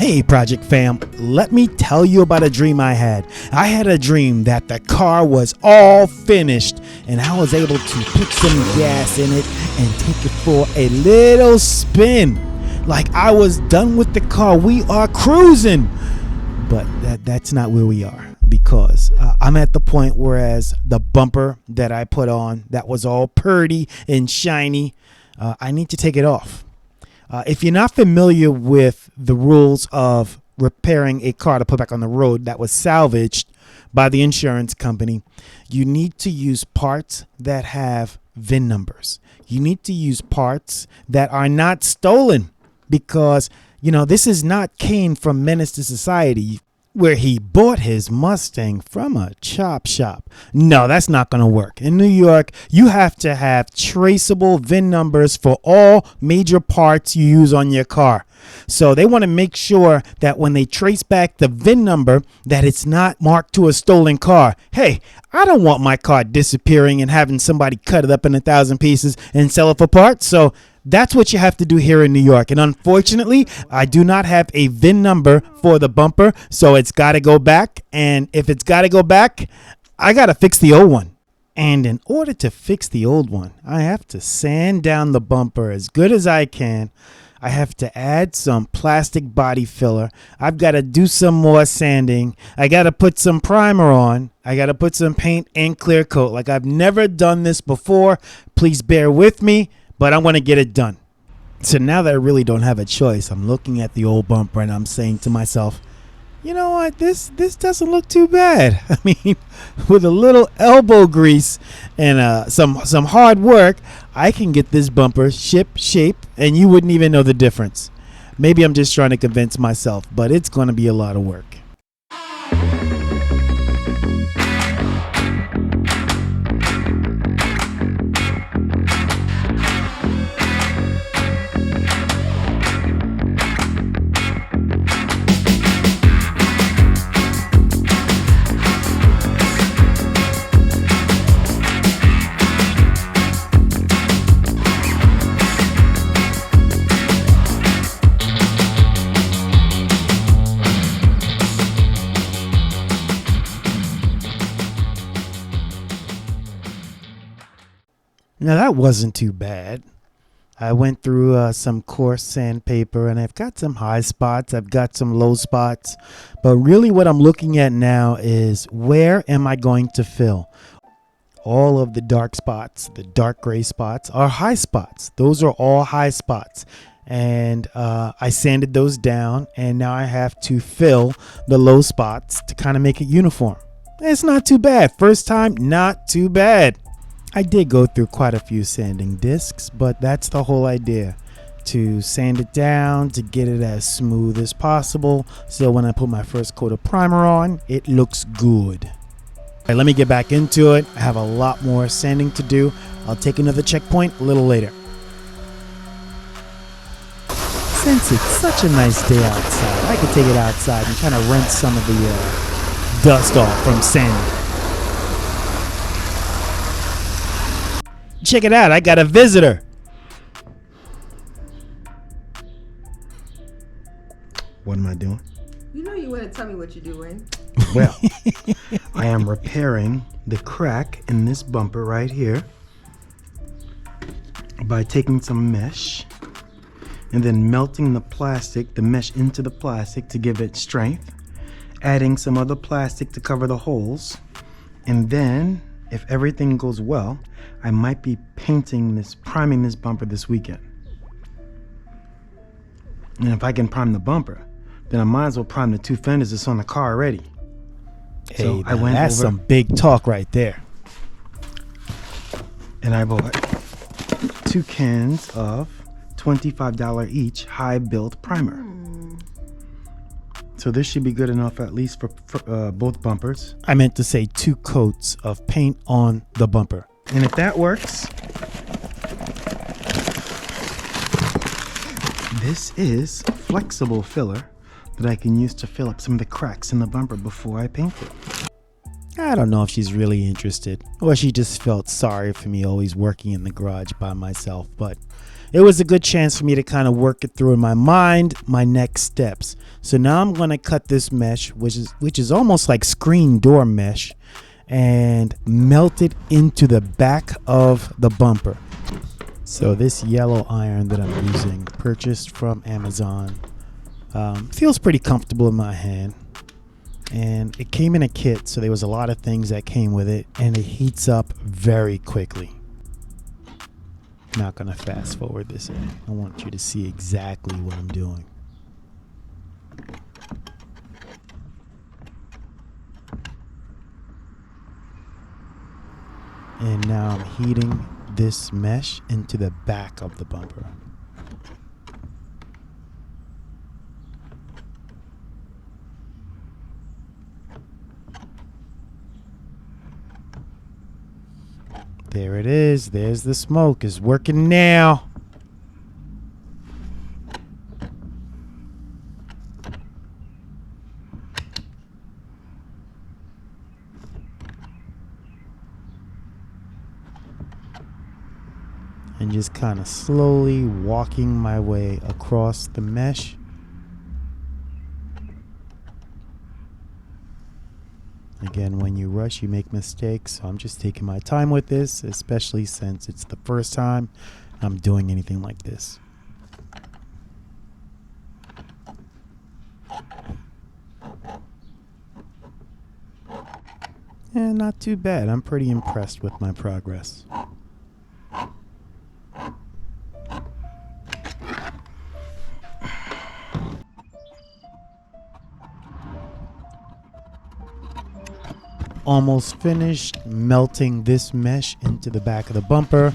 Hey Project Fam, let me tell you about a dream I had. I had a dream that the car was all finished and I was able to put some gas in it and take it for a little spin. Like I was done with the car, we are cruising. But that's not where we are, because I'm at the point whereas the bumper that I put on that was all purty and shiny, I need to take it off. If you're not familiar with the rules of repairing a car to put back on the road that was salvaged by the insurance company, you need to use parts that have VIN numbers. You need to use parts that are not stolen, because, you know, this is not Kane from Menace to Society, where he bought his Mustang from a chop shop. No, that's not going to work. In New York, you have to have traceable VIN numbers for all major parts you use on your car. So they want to make sure that when they trace back the VIN number, that it's not marked to a stolen car. Hey, I don't want my car disappearing and having somebody cut it up in 1,000 pieces and sell it for parts. So that's what you have to do here in New York. And unfortunately, I do not have a VIN number for the bumper, so it's got to go back. And if it's got to go back, I got to fix the old one. And in order to fix the old one, I have to sand down the bumper as good as I can. I have to add some plastic body filler. I've got to do some more sanding. I got to put some primer on. I got to put some paint and clear coat. Like I've never done this before. Please bear with me, but I'm going to get it done. So now that I really don't have a choice, I'm looking at the old bumper and I'm saying to myself, you know what, this doesn't look too bad. I mean, with a little elbow grease and some hard work, I can get this bumper ship shape and you wouldn't even know the difference. Maybe I'm just trying to convince myself, but it's going to be a lot of work. Now that wasn't too bad. I went through some coarse sandpaper and I've got some high spots. I've got some low spots. But really what I'm looking at now is, where am I going to fill? All of the dark spots, the dark gray spots, are high spots. Those are all high spots. And I sanded those down, and now I have to fill the low spots to kind of make it uniform. It's not too bad. First time, not too bad. I did go through quite a few sanding discs, but that's the whole idea, to sand it down, to get it as smooth as possible, so when I put my first coat of primer on, it looks good. All right, let me get back into it. I have a lot more sanding to do. I'll take another checkpoint a little later. Since it's such a nice day outside, I could take it outside and kind of rinse some of the dust off from sanding. Check it out, I got a visitor. What am I doing? You know you want to tell me what you're doing. Well, I am repairing the crack in this bumper right here by taking some mesh and then melting the mesh into the plastic to give it strength, adding some other plastic to cover the holes, and then, if everything goes well, I might be priming this bumper this weekend. And if I can prime the bumper, then I might as well prime the two fenders that's on the car already. Hey, so that's some big talk right there. And I bought 2 cans of $25 each high-build primer. So this should be good enough at least for both bumpers. I meant to say 2 coats of paint on the bumper. And if that works, this is flexible filler that I can use to fill up some of the cracks in the bumper before I paint it. I don't know if she's really interested, or she just felt sorry for me always working in the garage by myself, but it was a good chance for me to kind of work it through in my mind, my next steps. So now I'm going to cut this mesh, which is almost like screen door mesh, and melt it into the back of the bumper. So this yellow iron that I'm using, purchased from Amazon, feels pretty comfortable in my hand. And it came in a kit, so there was a lot of things that came with it, and it heats up very quickly. I'm not gonna fast forward this in. I want you to see exactly what I'm doing. And now I'm heating this mesh into the back of the bumper. There it is. There's the smoke. It's working now. And just kind of slowly walking my way across the mesh. Again, when you rush, you make mistakes. So I'm just taking my time with this, especially since it's the first time I'm doing anything like this. And not too bad. I'm pretty impressed with my progress. Almost finished melting this mesh into the back of the bumper.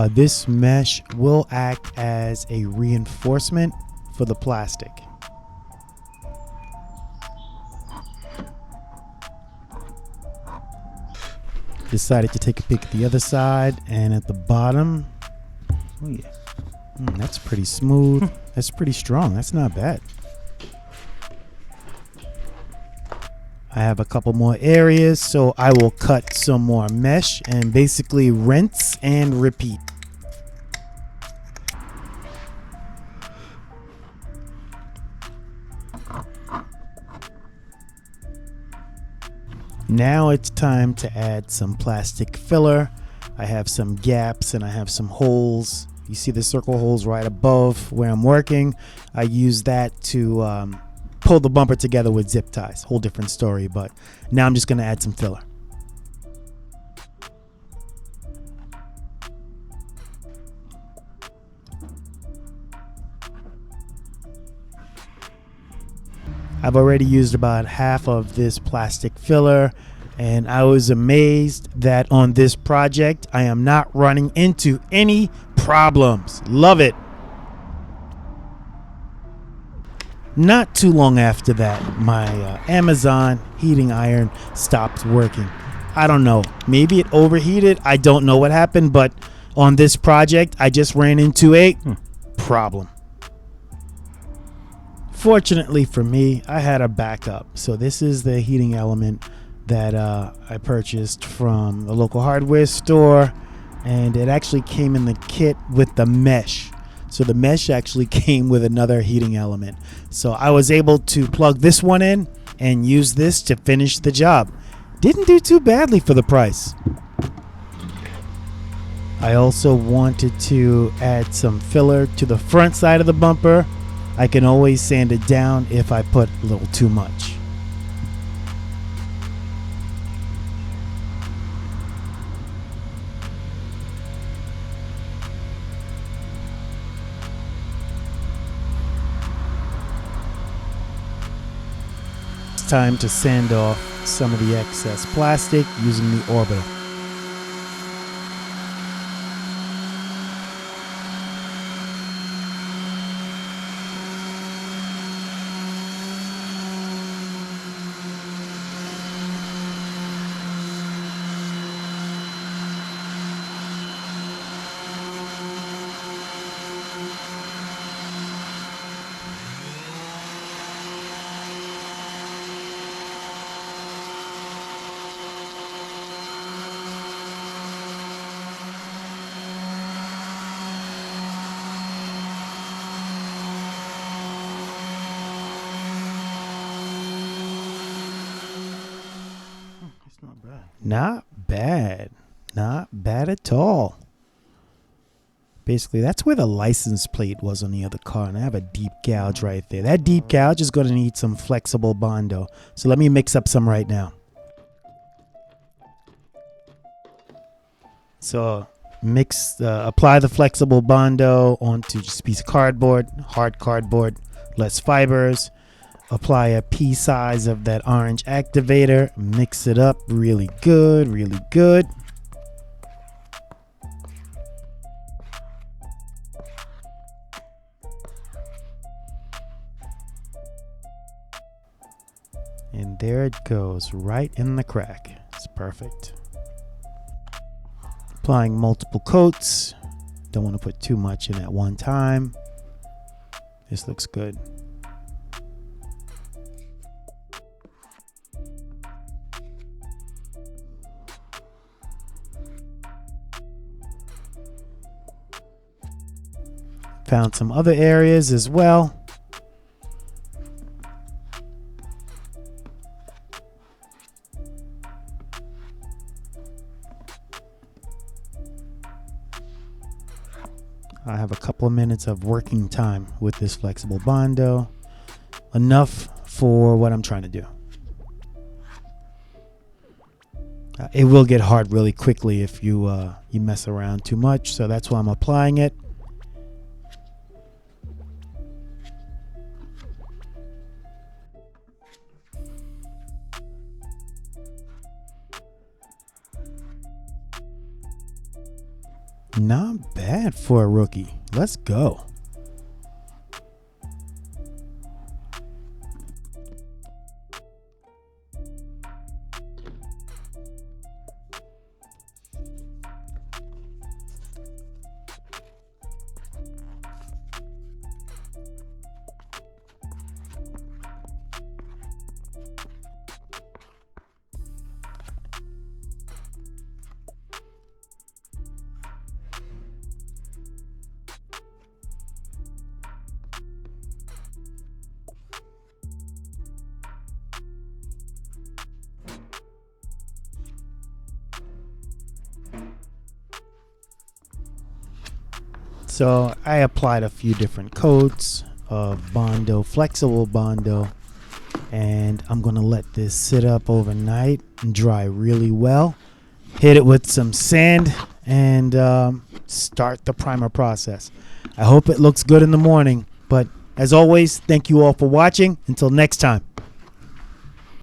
This mesh will act as a reinforcement for the plastic. Decided to take a peek at the other side, and at the bottom, oh yeah, that's pretty smooth. That's pretty strong. That's not bad. I have a couple more areas, so I will cut some more mesh and basically rinse and repeat. Now it's time to add some plastic filler. I have some gaps and I have some holes. You see the circle holes right above where I'm working. I use that to pull the bumper together with zip ties. Whole different story, but now I'm just gonna add some filler. I've already used about half of this plastic filler, and I was amazed that on this project I am not running into any problems. Love it. Not too long after that, my Amazon heating iron stopped working. I don't know. Maybe it overheated. I don't know what happened, but on this project, I just ran into a problem. Fortunately for me, I had a backup. So this is the heating element that I purchased from the local hardware store, and it actually came in the kit with the mesh. So the mesh actually came with another heating element. So I was able to plug this one in and use this to finish the job. Didn't do too badly for the price. I also wanted to add some filler to the front side of the bumper. I can always sand it down if I put a little too much. Time to sand off some of the excess plastic using the orbital. Not bad. Not bad. Not bad at all. Basically, that's where the license plate was on the other car, and I have a deep gouge right there. That deep gouge is going to need some flexible Bondo. So let me mix up some right now. So apply the flexible Bondo onto just a piece of cardboard, hard cardboard, less fibers. Apply a pea size of that orange activator. Mix it up really good, really good. And there it goes, right in the crack. It's perfect. Applying multiple coats. Don't want to put too much in at one time. This looks good. Found some other areas as well. I have a couple of minutes of working time with this flexible Bondo. Enough for what I'm trying to do. It will get hard really quickly if you mess around too much, so that's why I'm applying it. Not bad for a rookie. Let's go. So I applied a few different coats of Bondo, flexible Bondo, and I'm gonna let this sit up overnight and dry really well. Hit it with some sand and start the primer process. I hope it looks good in the morning, but as always, thank you all for watching. Until next time.